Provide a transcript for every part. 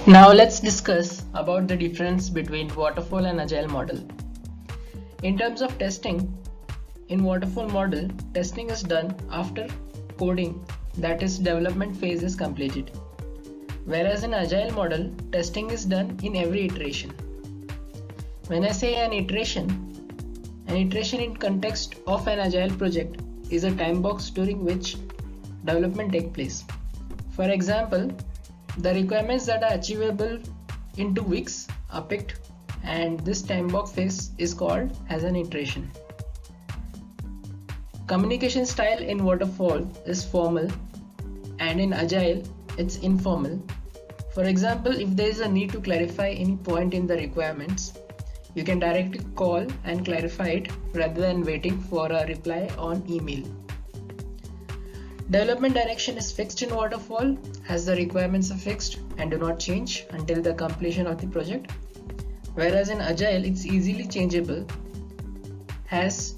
Now let's discuss about the difference between waterfall and agile model. In terms of testing, in waterfall model, testing is done after coding, that is development phase is completed. Whereas in agile model, testing is done in every iteration. When I say an iteration in context of an agile project is a time box during which development takes place. For example, the requirements that are achievable in 2 weeks are picked, and this time box phase is called as an iteration. Communication style in waterfall is formal, and in agile it's informal. For example, if there is a need to clarify any point in the requirements, you can directly call and clarify it rather than waiting for a reply on email. Development direction is fixed in waterfall as the requirements are fixed and do not change until the completion of the project. Whereas in agile it's easily changeable, as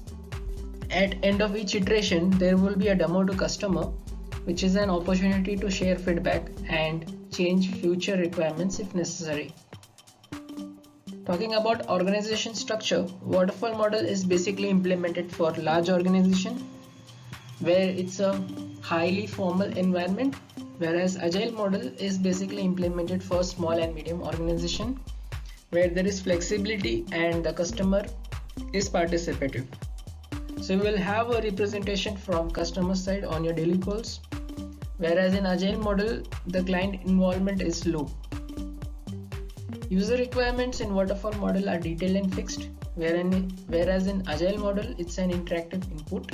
at end of each iteration there will be a demo to customer, which is an opportunity to share feedback and change future requirements if necessary. Talking about organization structure, waterfall model is basically implemented for large organization where it's a highly formal environment, whereas agile model is basically implemented for small and medium organization where there is flexibility and the customer is participative. So you will have a representation from customer side on your daily calls, whereas in agile model the client involvement is low. User requirements in waterfall model are detailed and fixed, whereas in agile model it's an interactive input.